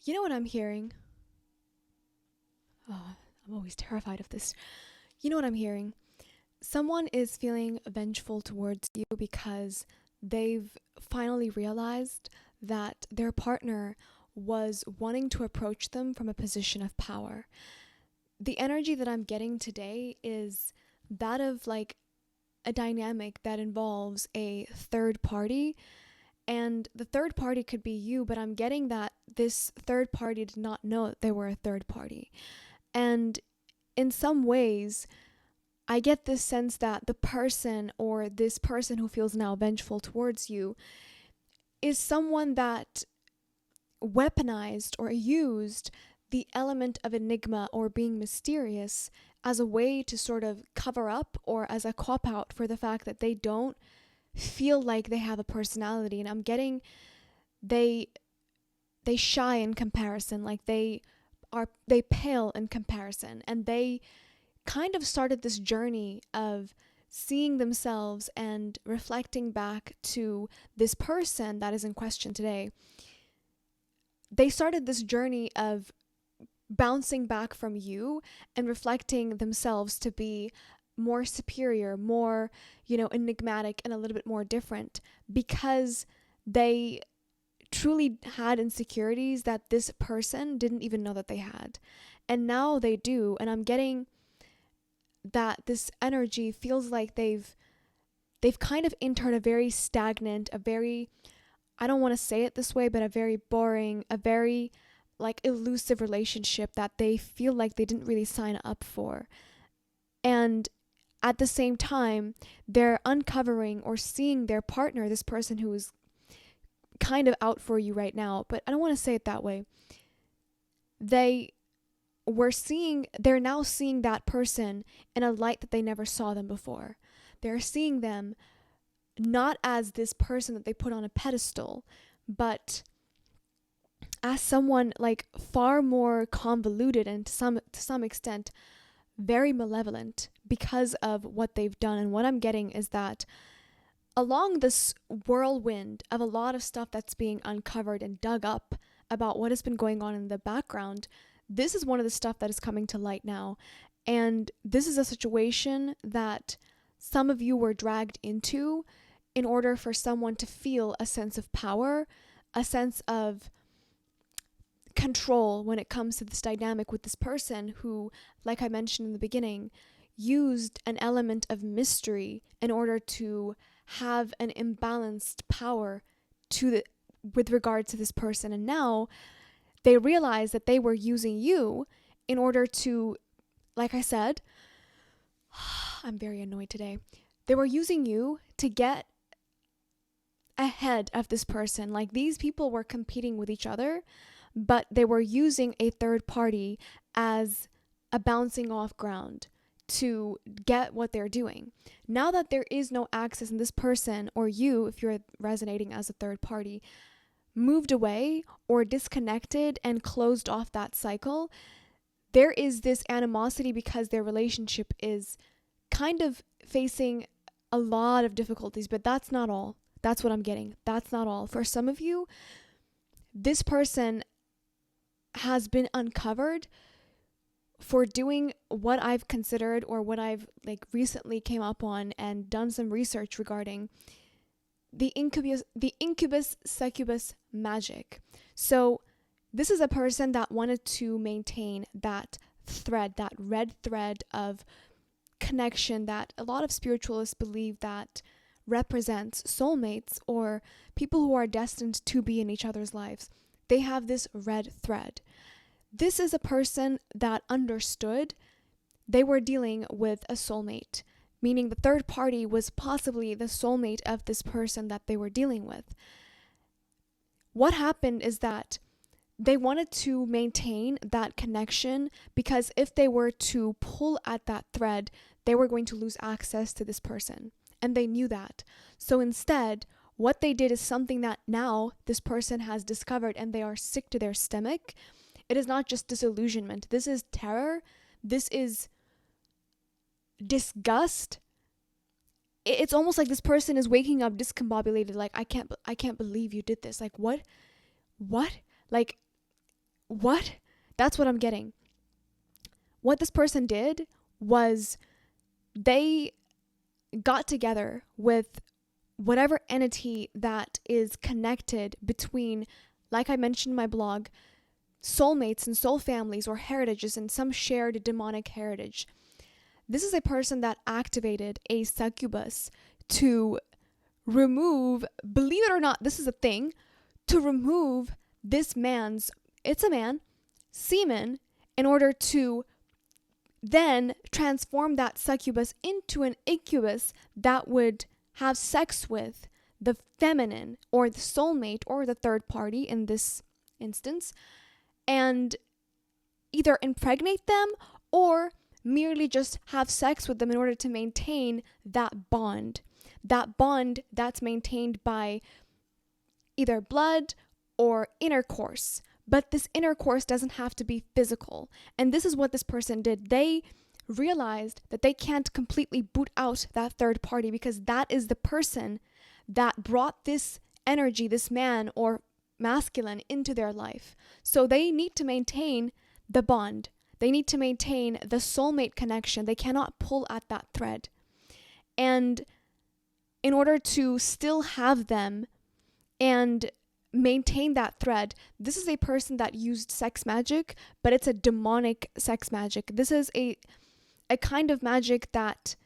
You know what I'm hearing? Oh, I'm always terrified of this. You know what I'm hearing? Someone is feeling vengeful towards you because they've finally realized that their partner was wanting to approach them from a position of power. The energy that I'm getting today is that of like a dynamic that involves a third party. And the third party could be you, but I'm getting that this third party did not know that they were a third party. And in some ways, I get this sense that the person or this person who feels now vengeful towards you is someone that weaponized or used the element of enigma or being mysterious as a way to sort of cover up or as a cop out for the fact that they don't feel like they have a personality. And I'm getting they shy in comparison, like they pale in comparison, and they kind of started this journey of seeing themselves and reflecting back to this person that is in question today. They started this journey of bouncing back from you and reflecting themselves to be more superior, more, enigmatic and a little bit more different because they truly had insecurities that this person didn't even know that they had. And now they do. And I'm getting that this energy feels like they've kind of entered a very stagnant, a very, I don't want to say it this way, but a very boring, a very like elusive relationship that they feel like they didn't really sign up for. And at the same time, they're uncovering or seeing their partner, this person who is kind of out for you right now, but I don't want to say it that way. They're now seeing that person in a light that they never saw them before. They're seeing them not as this person that they put on a pedestal, but as someone like far more convoluted and to some extent very malevolent because of what they've done. And what I'm getting is that along this whirlwind of a lot of stuff that's being uncovered and dug up about what has been going on in the background, this is one of the stuff that is coming to light now. And this is a situation that some of you were dragged into in order for someone to feel a sense of power, a sense of control when it comes to this dynamic with this person who, like I mentioned in the beginning, used an element of mystery in order to have an imbalanced power with regard to this person. And now they realize that they were using you in order to, like I said, I'm very annoyed today. They were using you to get ahead of this person. Like these people were competing with each other, but they were using a third party as a bouncing off ground to get what they're doing. Now that there is no access and this person, or you, if you're resonating as a third party, moved away or disconnected and closed off that cycle, there is this animosity because their relationship is kind of facing a lot of difficulties, but that's not all. That's what I'm getting. That's not all. For some of you, this person has been uncovered for doing what I've considered or what I've like recently came up on and done some research regarding the incubus succubus magic. So this is a person that wanted to maintain that thread, that red thread of connection that a lot of spiritualists believe that represents soulmates or people who are destined to be in each other's lives. They have this red thread. This is a person that understood they were dealing with a soulmate, meaning the third party was possibly the soulmate of this person that they were dealing with. What happened is that they wanted to maintain that connection because if they were to pull at that thread, they were going to lose access to this person. And they knew that. So instead, what they did is something that now this person has discovered and they are sick to their stomach. It is not just disillusionment. This is terror. This is disgust. It's almost like this person is waking up discombobulated, like I can't believe you did this. Like what? Like what? That's what I'm getting. What this person did was they got together with whatever entity that is connected between, like I mentioned in my blog, soulmates and soul families or heritages and some shared demonic heritage. This is a person that activated a succubus to remove, believe it or not, this is a thing, to remove this man's, it's a man, semen, in order to then transform that succubus into an incubus that would have sex with the feminine or the soulmate or the third party in this instance, and either impregnate them or merely just have sex with them in order to maintain that bond. That bond that's maintained by either blood or intercourse. But this intercourse doesn't have to be physical. And this is what this person did. They realized that they can't completely boot out that third party because that is the person that brought this energy, this man or masculine, into their life. So they need to maintain the bond. They need to maintain the soulmate connection. They cannot pull at that thread. And in order to still have them and maintain that thread, this is a person that used sex magic, but it's a demonic sex magic. This is a kind of magic that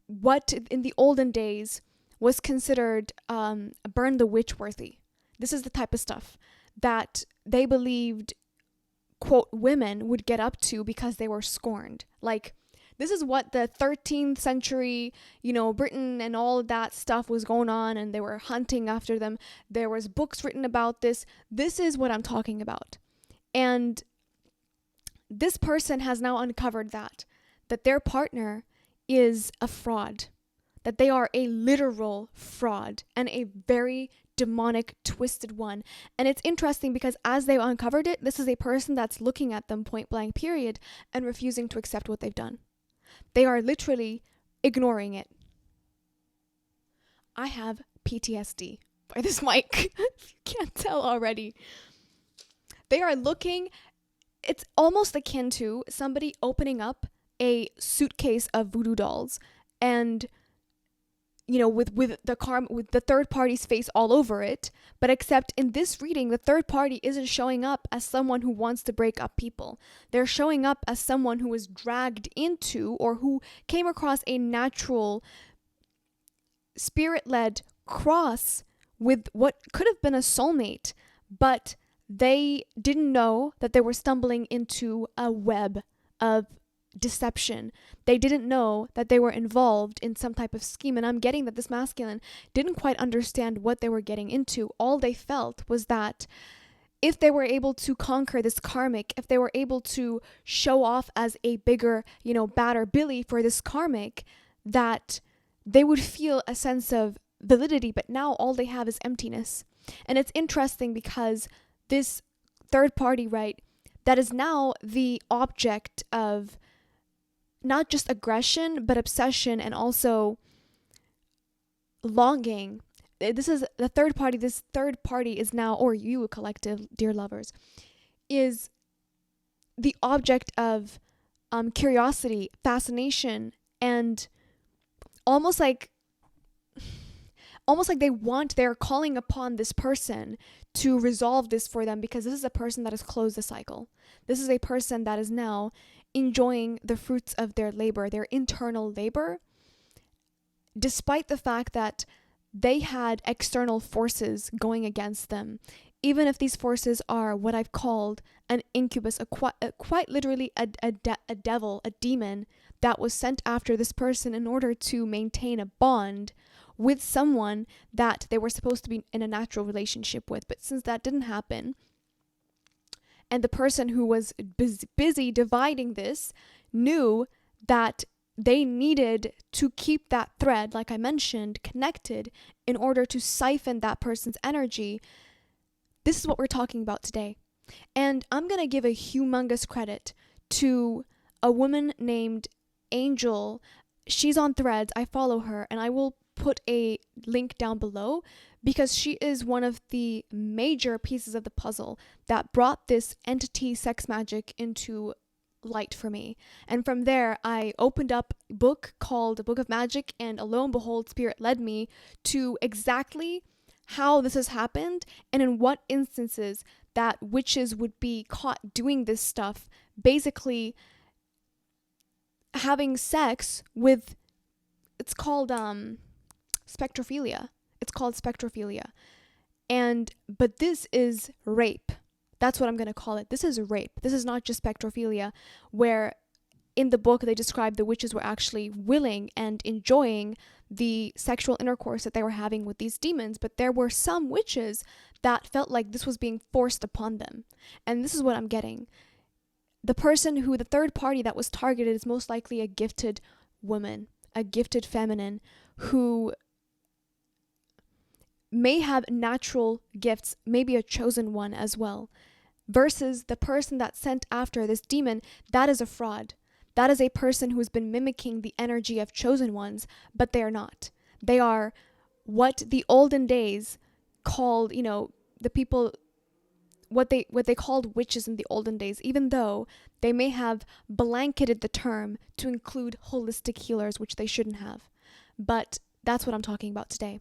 what in the olden days was considered burn the witch worthy. This is the type of stuff that they believed, quote, women would get up to because they were scorned. Like, this is what the 13th century, Britain and all of that stuff was going on, and they were hunting after them. There was books written about this. This is what I'm talking about. And this person has now uncovered that their partner is a fraud, that they are a literal fraud and a very demonic, twisted one. And it's interesting because as they uncovered it, this is a person that's looking at them point blank period and refusing to accept what they've done. They are literally ignoring it. I have PTSD by this mic. You can't tell already. They are looking, it's almost akin to somebody opening up a suitcase of voodoo dolls and with the third party's face all over it, but except in this reading, the third party isn't showing up as someone who wants to break up people. They're showing up as someone who was dragged into or who came across a natural spirit-led cross with what could have been a soulmate, but they didn't know that they were stumbling into a web of deception. They didn't know that they were involved in some type of scheme. And I'm getting that this masculine didn't quite understand what they were getting into. All they felt was that if they were able to conquer this karmic, if they were able to show off as a bigger, badder Billy for this karmic, that they would feel a sense of validity. But now all they have is emptiness. And it's interesting because this third party, right, that is now the object of not just aggression, but obsession and also longing. This is the third party. This third party is now, or you, collective, dear lovers, is the object of curiosity, fascination, and almost like they're calling upon this person to resolve this for them, because this is a person that has closed the cycle. This is a person that is now enjoying the fruits of their labor, their internal labor, despite the fact that they had external forces going against them. Even if these forces are what I've called an incubus, quite literally a devil, a demon that was sent after this person in order to maintain a bond with someone that they were supposed to be in a natural relationship with. But since that didn't happen, and the person who was busy dividing this knew that they needed to keep that thread, like I mentioned, connected in order to siphon that person's energy. This is what we're talking about today. And I'm going to give a humongous credit to a woman named Angel. She's on Threads. I follow her, and I will put a link down below because she is one of the major pieces of the puzzle that brought this entity sex magic into light for me. And from there, I opened up a book called A Book of Magic, and lo and behold, Spirit led me to exactly how this has happened and in what instances that witches would be caught doing this stuff, basically having sex with, it's called spectrophilia. It's called spectrophilia. But this is rape. That's what I'm going to call it. This is rape. This is not just spectrophilia, where in the book they describe the witches were actually willing and enjoying the sexual intercourse that they were having with these demons. But there were some witches that felt like this was being forced upon them. And this is what I'm getting. The third party that was targeted is most likely a gifted woman, a gifted feminine who may have natural gifts, maybe a chosen one as well, versus the person that's sent after this demon. That is a fraud. That is a person who has been mimicking the energy of chosen ones, but they are not. They are what the olden days called, the people, what they called witches in the olden days, even though they may have blanketed the term to include holistic healers, which they shouldn't have. But that's what I'm talking about today.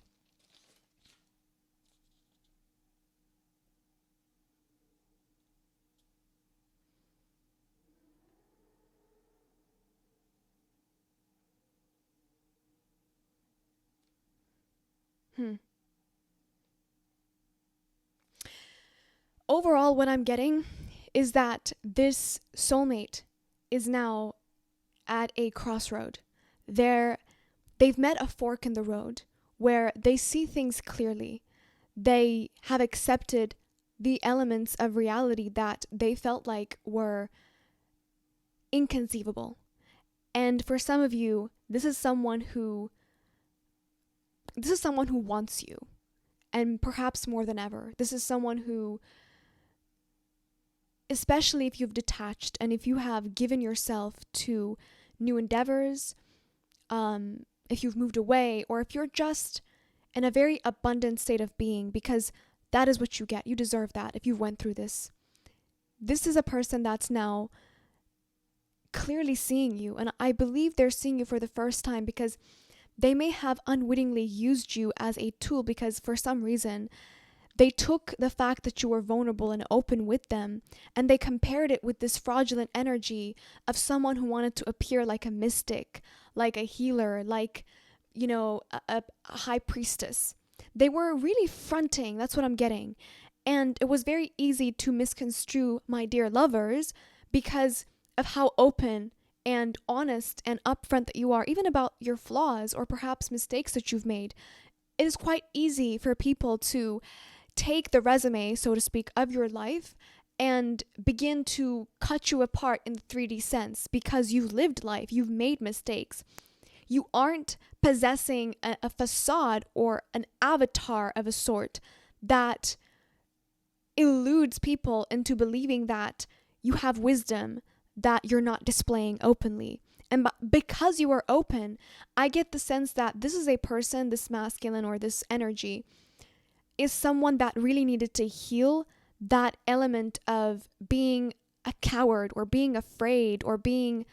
Overall, what I'm getting is that this soulmate is now at a crossroad. They've met a fork in the road where they see things clearly. They have accepted the elements of reality that they felt like were inconceivable. And for some of you, this is someone who wants you. And perhaps more than ever, this is someone who, especially if you've detached and if you have given yourself to new endeavors, if you've moved away, or if you're just in a very abundant state of being, because that is what you get. You deserve that if you went through this. This is a person that's now clearly seeing you. And I believe they're seeing you for the first time because they may have unwittingly used you as a tool, because for some reason they took the fact that you were vulnerable and open with them and they compared it with this fraudulent energy of someone who wanted to appear like a mystic, like a healer, like, a high priestess. They were really fronting. That's what I'm getting. And it was very easy to misconstrue, my dear lovers, because of how open and honest and upfront that you are, even about your flaws or perhaps mistakes that you've made. It is quite easy for people to take the resume, so to speak, of your life and begin to cut you apart in the 3D sense because you've lived life, you've made mistakes. You aren't possessing a facade or an avatar of a sort that eludes people into believing that you have wisdom that you're not displaying openly. And because you are open, I get the sense that this is a person, this masculine or this energy, is someone that really needed to heal that element of being a coward or being afraid or being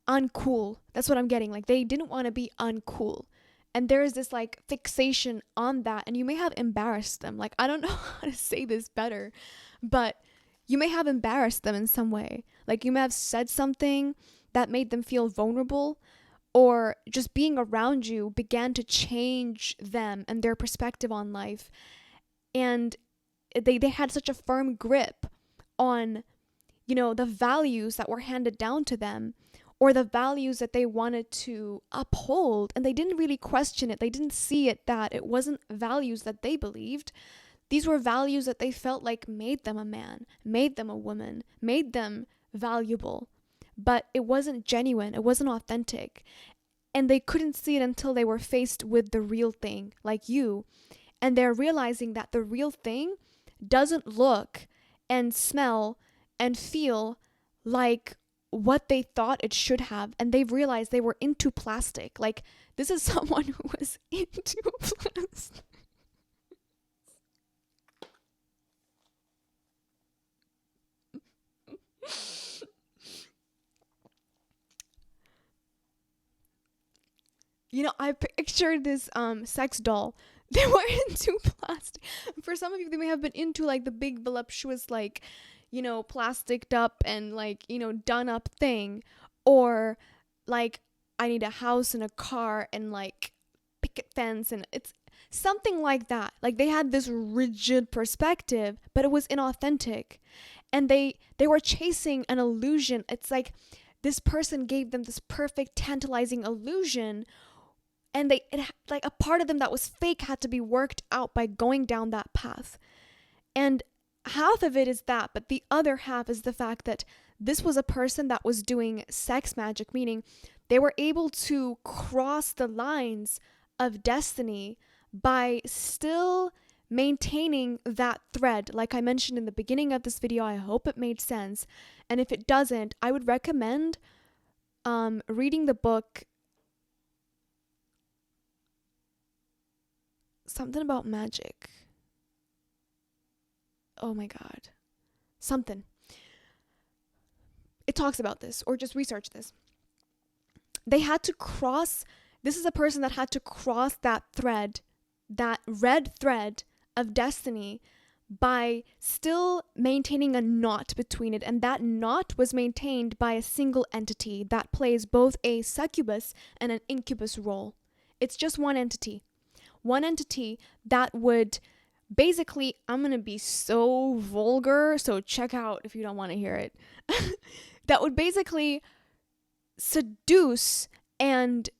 uncool. That's what I'm getting. Like, they didn't want to be uncool. And there is this like fixation on that. And you may have embarrassed them. Like, I don't know how to say this better, but you may have embarrassed them in some way. Like, you may have said something that made them feel vulnerable, or just being around you began to change them and their perspective on life. And they had such a firm grip on, the values that were handed down to them, or the values that they wanted to uphold. And they didn't really question it. They didn't see it that it wasn't values that they believed. These were values that they felt like made them a man, made them a woman, made them valuable. But it wasn't genuine. It wasn't authentic. And they couldn't see it until they were faced with the real thing, like you. And they're realizing that the real thing doesn't look and smell and feel like what they thought it should have. And they've realized they were into plastic. Like, this is someone who was into plastic. I pictured this sex doll. They were into plastic. For some of you, they may have been into like the big voluptuous, like, plasticed up and like, done up thing. Or like, I need a house and a car and like picket fence, and it's something like that. Like, they had this rigid perspective, but it was inauthentic. And they were chasing an illusion. It's like this person gave them this perfect, tantalizing illusion, and like a part of them that was fake had to be worked out by going down that path. And half of it is that, but the other half is the fact that this was a person that was doing sex magic, meaning they were able to cross the lines of destiny by still maintaining that thread. Like I mentioned in the beginning of this video, I hope it made sense. And if it doesn't, I would recommend reading the book something about magic. Oh my God. Something. It talks about this, or just research this. They had to cross, this is a person that had to cross that thread, that red thread of destiny, by still maintaining a knot between it. And that knot was maintained by a single entity that plays both a succubus and an incubus role. It's just one entity. One entity that would basically, I'm going to be so vulgar, so check out if you don't want to hear it. That would basically seduce and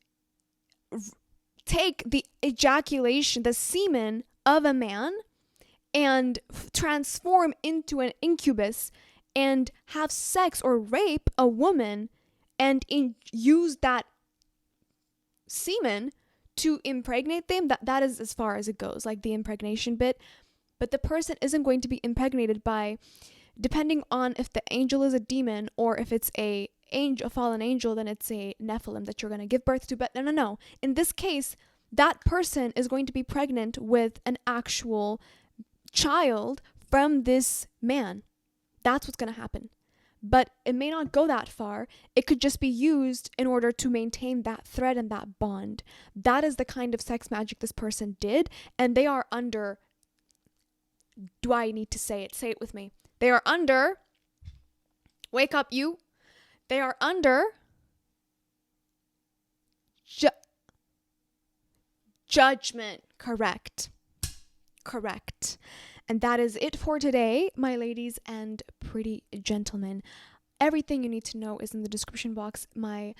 take the ejaculation, the semen of a man, and transform into an incubus and have sex or rape a woman and use that semen to impregnate them. That is as far as it goes, like the impregnation bit. But the person isn't going to be impregnated by, depending on if the angel is a demon or if it's a fallen angel, then it's a Nephilim that you're going to give birth to. But no. In this case, that person is going to be pregnant with an actual child from this man. That's what's going to happen. But it may not go that far. It could just be used in order to maintain that thread and that bond. That is the kind of sex magic this person did. And they are under, do I need to say it? Say it with me. They are under, wake up you. They are under judgment. Correct. And that is it for today, my ladies and pretty gentlemen. Everything you need to know is in the description box. My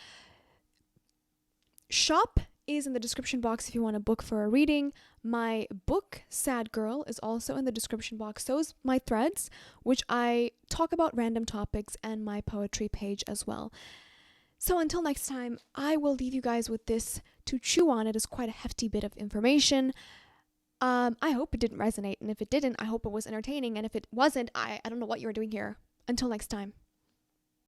shop is in the description box if you want to book for a reading. My book, Sad Girl, is also in the description box. So is my threads, which I talk about random topics, and my poetry page as well. So until next time, I will leave you guys with this to chew on. It is quite a hefty bit of information. I hope it didn't resonate, and if it didn't, I hope it was entertaining, and if it wasn't, I don't know what you were doing here. Until next time.